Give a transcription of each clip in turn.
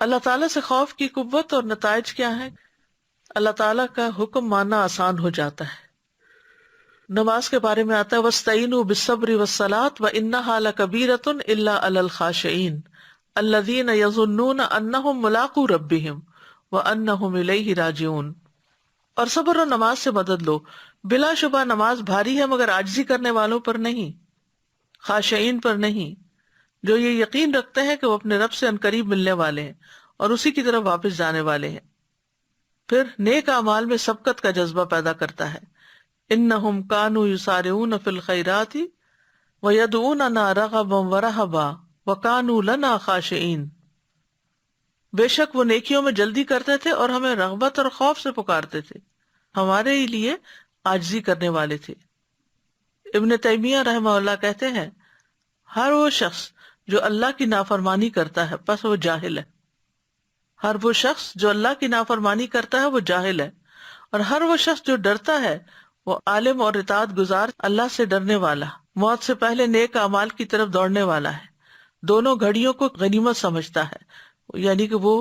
اللہ تعالیٰ سے خوف کی قوت اور نتائج کیا ہیں؟ اللہ تعالیٰ کا حکم ماننا آسان ہو جاتا ہے. نماز کے بارے میں آتا ہے وَاسْتَعِينُوا بِالصَّبْرِ وَالصَّلَاةِ وَإِنَّهَا لَكَبِيرَةٌ إِلَّا عَلَى الْخَاشِعِينَ الَّذِينَ يَظُنُّونَ أَنَّهُمْ مُلَاقُو رَبِّهِمْ وَأَنَّهُمْ إِلَيْهِ راجعون. اور صبر و نماز سے مدد لو، بلا شبہ نماز بھاری ہے مگر عاجزی کرنے والوں پر نہیں، خاشعین پر نہیں، جو یہ یقین رکھتے ہیں کہ وہ اپنے رب سے عنقریب ملنے والے ہیں اور اسی کی طرف واپس جانے والے ہیں. پھر نیک اعمال میں سبقت کا جذبہ پیدا کرتا ہے. انہم کانوا یسارعون فی الخیرات ویدعوننا رغبا ورہبا وکانوا لنا خاشعین. بے شک وہ نیکیوں میں جلدی کرتے تھے اور ہمیں رغبت اور خوف سے پکارتے تھے، ہمارے ہی لیے عاجزی کرنے والے تھے. ابن تیمیہ رحمہ اللہ کہتے ہیں ہر وہ شخص جو اللہ کی نافرمانی کرتا ہے پس وہ جاہل ہے. ہر وہ شخص جو اللہ کی نافرمانی کرتا ہے وہ جاہل ہے، اور ہر وہ شخص جو ڈرتا ہے وہ عالم اور اطاعت گزار، اللہ سے ڈرنے والا، موت سے پہلے نیک اعمال کی طرف دوڑنے والا ہے. دونوں گھڑیوں کو غنیمت سمجھتا ہے، یعنی کہ وہ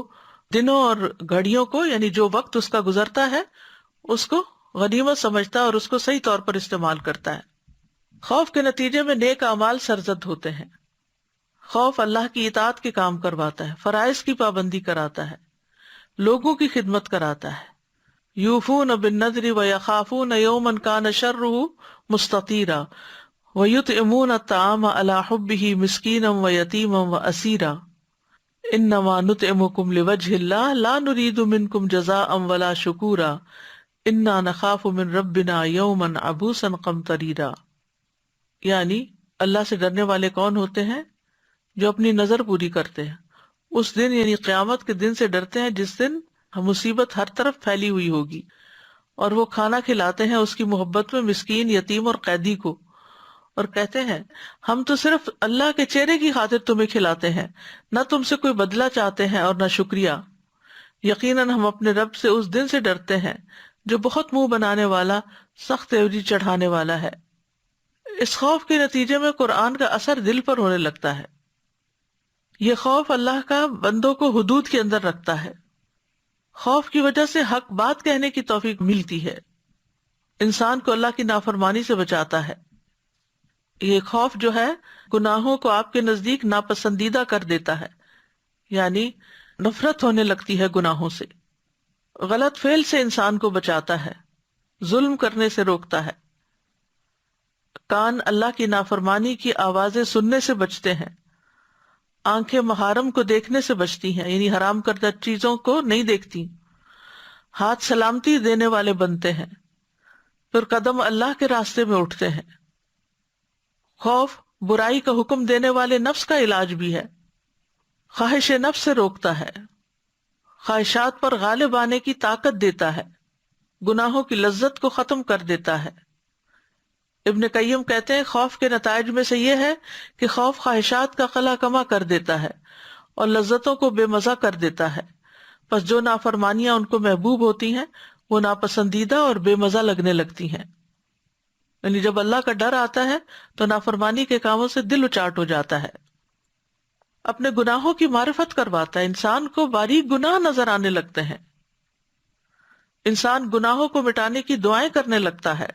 دنوں اور گھڑیوں کو، یعنی جو وقت اس کا گزرتا ہے اس کو غنیمت سمجھتا ہے اور اس کو صحیح طور پر استعمال کرتا ہے. خوف کے نتیجے میں نیک اعمال سرزد ہوتے ہیں. خوف اللہ کی اطاعت کے کام کرواتا ہے، فرائض کی پابندی کراتا ہے، لوگوں کی خدمت کراتا ہے. یوفون بالنذر ویخافون یوما کان شرہ مستطیرا ویطعمون الطعام علی حبہ مسکینا ویتیما واسیرا انما نطعمکم لوجہ اللہ لا نرید منکم جزاء ولا شکورا انا نخاف من ربنا یوما عبوسا قمطریرا. یعنی اللہ سے ڈرنے والے کون ہوتے ہیں؟ جو اپنی نظر پوری کرتے ہیں. اس دن یعنی قیامت کے دن سے ڈرتے ہیں جس دن مصیبت ہر طرف پھیلی ہوئی ہوگی، اور وہ کھانا کھلاتے ہیں اس کی محبت میں مسکین، یتیم اور قیدی کو، اور کہتے ہیں ہم تو صرف اللہ کے چہرے کی خاطر تمہیں کھلاتے ہیں، نہ تم سے کوئی بدلہ چاہتے ہیں اور نہ شکریہ. یقیناً ہم اپنے رب سے اس دن سے ڈرتے ہیں جو بہت منہ بنانے والا، سخت عوضی چڑھانے والا ہے. اس خوف کے نتیجے میں قرآن کا اثر دل پر ہونے لگتا ہے. یہ خوف اللہ کا بندوں کو حدود کے اندر رکھتا ہے. خوف کی وجہ سے حق بات کہنے کی توفیق ملتی ہے، انسان کو اللہ کی نافرمانی سے بچاتا ہے. یہ خوف جو ہے گناہوں کو آپ کے نزدیک ناپسندیدہ کر دیتا ہے، یعنی نفرت ہونے لگتی ہے گناہوں سے. غلط فعل سے انسان کو بچاتا ہے، ظلم کرنے سے روکتا ہے. کان اللہ کی نافرمانی کی آوازیں سننے سے بچتے ہیں. آنکھیں محارم کو دیکھنے سے بچتی ہیں، یعنی حرام کردہ چیزوں کو نہیں دیکھتی. ہاتھ سلامتی دینے والے بنتے ہیں. پھر قدم اللہ کے راستے میں اٹھتے ہیں. خوف برائی کا حکم دینے والے نفس کا علاج بھی ہے. خواہش نفس سے روکتا ہے، خواہشات پر غالب آنے کی طاقت دیتا ہے، گناہوں کی لذت کو ختم کر دیتا ہے. ابن قیم کہتے ہیں خوف کے نتائج میں سے یہ ہے کہ خوف خواہشات کا قلع کما کر دیتا ہے اور لذتوں کو بے مزہ کر دیتا ہے. پس جو نافرمانیاں ان کو محبوب ہوتی ہیں وہ ناپسندیدہ اور بے مزہ لگنے لگتی ہیں. یعنی جب اللہ کا ڈر آتا ہے تو نافرمانی کے کاموں سے دل اچاٹ ہو جاتا ہے. اپنے گناہوں کی معرفت کرواتا ہے، انسان کو باریک گناہ نظر آنے لگتے ہیں، انسان گناہوں کو مٹانے کی دعائیں کرنے لگتا ہے.